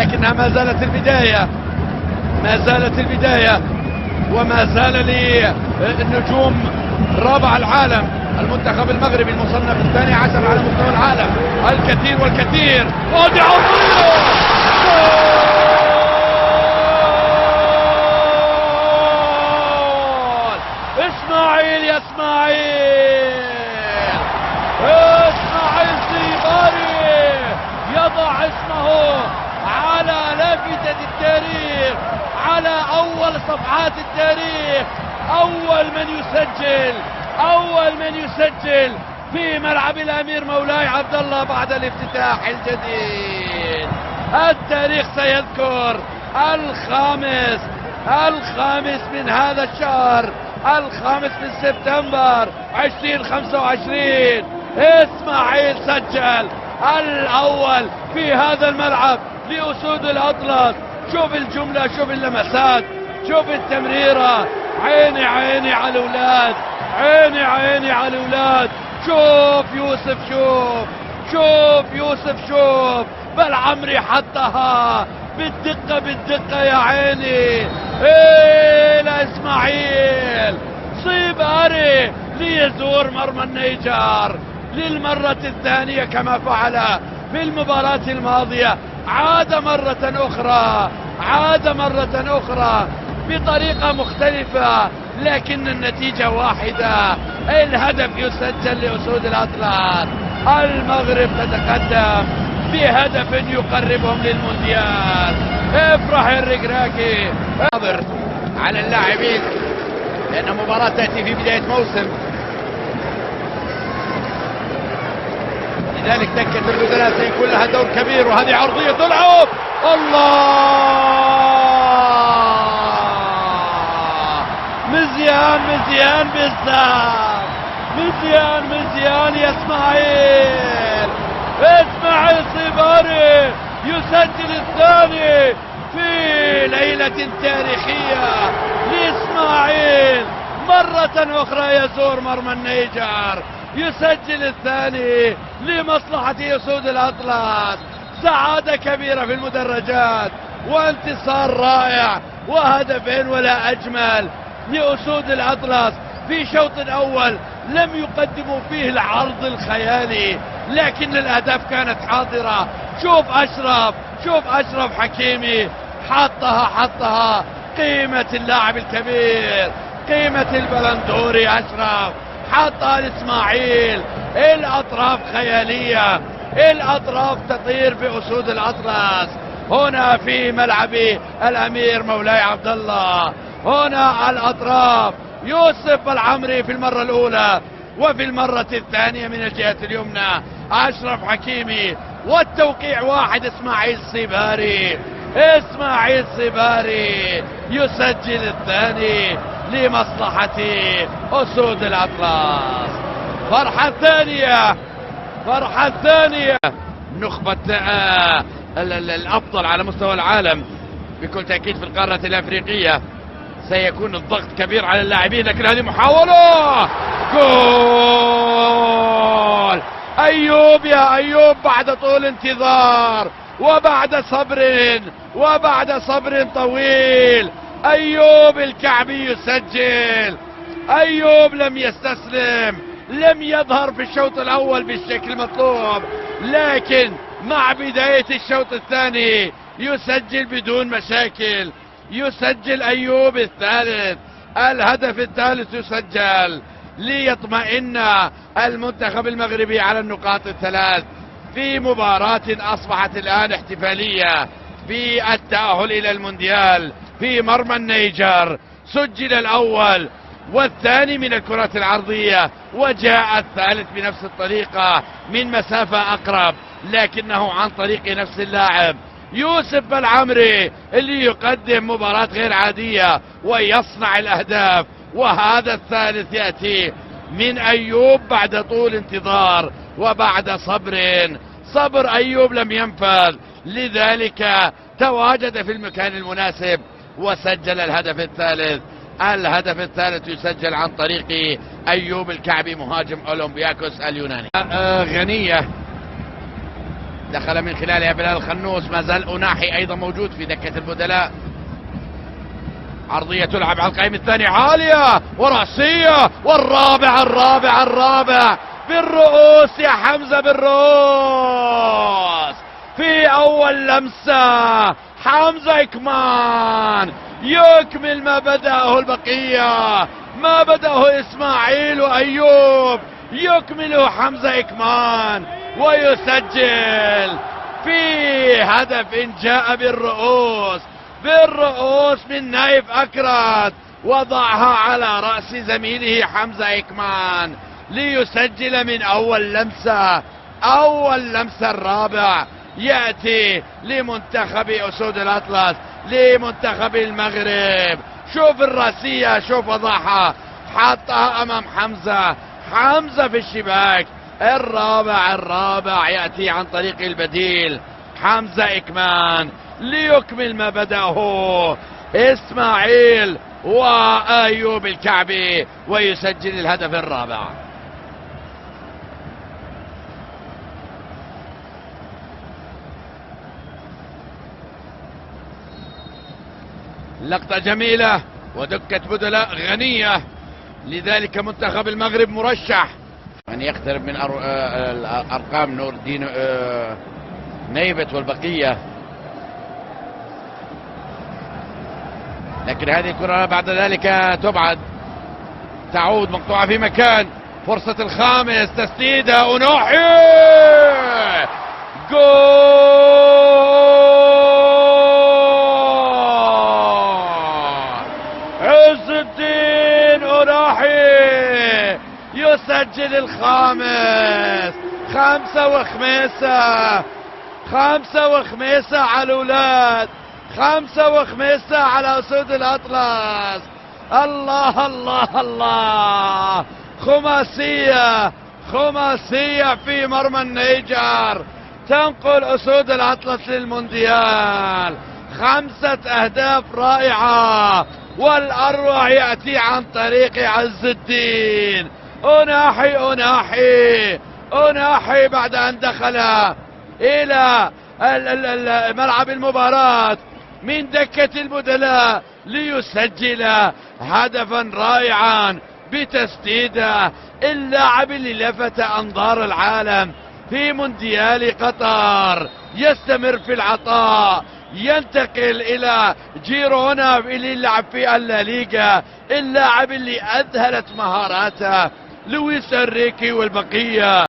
لكنها ما زالت البداية، ما زالت البداية، وما زال للنجوم رابع العالم المنتخب المغربي المصنف الثاني عشر على مستوى العالم الكثير والكثير. ودي عرضية اسماعيل، يا اسماعيل، اسماعيل سيباري يضع اسمه على لافتة التاريخ، على اول صفحات التاريخ، اول من يسجل في ملعب الامير مولاي عبد الله بعد الافتتاح الجديد. التاريخ سيذكر الخامس من هذا الشهر، الخامس من سبتمبر 2025، اسماعيل سجل الاول في هذا الملعب لأسود الأطلس. شوف الجملة، شوف اللمسات، شوف التمريرة، عيني عيني على الأولاد، عيني عيني على الأولاد. شوف يوسف، شوف يوسف، شوف بالعمري حطها بالدقة يا عيني. ايه لإسماعيل سيباري ليزور مرمى النيجر للمرة الثانية كما فعل في المباراة الماضية. عاد مرة أخرى بطريقة مختلفة، لكن النتيجة واحدة، الهدف يسجل لأسود الأطلس. المغرب تتقدم بهدف يقربهم للمونديال. افرح الركراكي. ناظر على اللاعبين لأن مباراة تأتي في بداية موسم، لذلك دكة البدلاء سيكون لها دور كبير. وهذه عرضية تلعب، الله، مزيان بالسام، مزيان يا اسماعيل سيباري يسجل الثاني في ليلة تاريخية لإسماعيل. مرة أخرى يزور مرمى النيجر، يسجل الثاني لمصلحة أسود الأطلس. سعادة كبيرة في المدرجات وانتصار رائع وهدفين ولا أجمل لأسود الأطلس في شوط أول لم يقدموا فيه العرض الخيالي، لكن الأهداف كانت حاضرة. شوف أشرف حكيمي حطها. قيمة اللاعب الكبير، قيمة البلندوري أشرف حطها لإسماعيل. الأطراف خيالية، الأطراف تطير بأسود الأطلس. هنا في ملعب الأمير مولاي عبد الله، هنا الأطراف يوسف العمري في المرة الأولى، وفي المرة الثانية من الجهة اليمنى أشرف حكيمي، والتوقيع واحد، إسماعيل سيباري يسجل الثاني لمصلحة أسود الأطلس. فرحة ثانية نخبة الأفضل على مستوى العالم بكل تأكيد في القارة الأفريقية. سيكون الضغط كبير على اللاعبين، لكن هذه محاولة جول. أيوب يا أيوب بعد طول انتظار وبعد صبر طويل، أيوب الكعبي يسجل. أيوب لم يستسلم، لم يظهر في الشوط الأول بالشكل المطلوب، لكن مع بداية الشوط الثاني يسجل بدون مشاكل. يسجل أيوب الثالث، الهدف الثالث يسجل ليطمئن المنتخب المغربي على النقاط الثلاث في مباراة أصبحت الآن احتفالية في التأهل إلى المونديال في مرمى النيجر. سجل الأول والثاني من الكرات العرضية، وجاء الثالث بنفس الطريقة من مسافة أقرب، لكنه عن طريق نفس اللاعب يوسف العمري اللي يقدم مباراة غير عادية ويصنع الأهداف. وهذا الثالث يأتي من أيوب بعد طول انتظار وبعد صبر أيوب لم ينفذ، لذلك تواجد في المكان المناسب وسجل الهدف الثالث. الهدف الثالث يسجل عن طريق أيوب الكعبي مهاجم أولمبياكوس اليوناني. غنية دخل من خلالها بلال الخنوس، ما زال أناحي أيضا موجود في دكة البدلاء. عرضية تلعب على القائم الثاني عالية ورأسية، والرابع بالرؤوس يا حمزة، بالرؤوس في أول لمسة. حمزة إكمان يكمل ما بدأه البقية، ما بدأه إسماعيل وأيوب يكمله حمزة إكمان ويسجل في هدف جاء بالرؤوس من نايف أكراد، وضعها على رأس زميله حمزة إكمان ليسجل من أول لمسة. الرابع يأتي لمنتخب أسود الأطلس، لمنتخب المغرب. شوف الراسية، شوف وضعها، حطها أمام حمزة في الشباك. الرابع يأتي عن طريق البديل حمزة إكمان ليكمل ما بدأه إسماعيل وأيوب الكعبي ويسجل الهدف الرابع. لقطة جميلة ودكة بدلاء غنية، لذلك منتخب المغرب مرشح أن يقترب من أرقام نور الدين نيبت والبقية. لكن هذه الكرة بعد ذلك تبعد، تعود مقطوعة في مكان. فرصة الخامس، تسديدة أناحي، جول! عز الدين أناحي يسجل الخامس. 5 وخميسة على الأولاد، 5 وخميسة على أسود الأطلس. الله، خماسية في مرمى النيجر تنقل أسود الأطلس للمونديال. 5 أهداف رائعة، والأروع يأتي عن طريق عز الدين أناحي بعد أن دخل إلى ملعب المباراة من دكة البدلاء ليسجل هدفا رائعا بتسديده. اللاعب اللي لفت أنظار العالم في مونديال قطر يستمر في العطاء، ينتقل إلى جيرونا اللي يلعب في الليغا. اللاعب اللي أذهلت مهاراته لويس انريكي والبقية.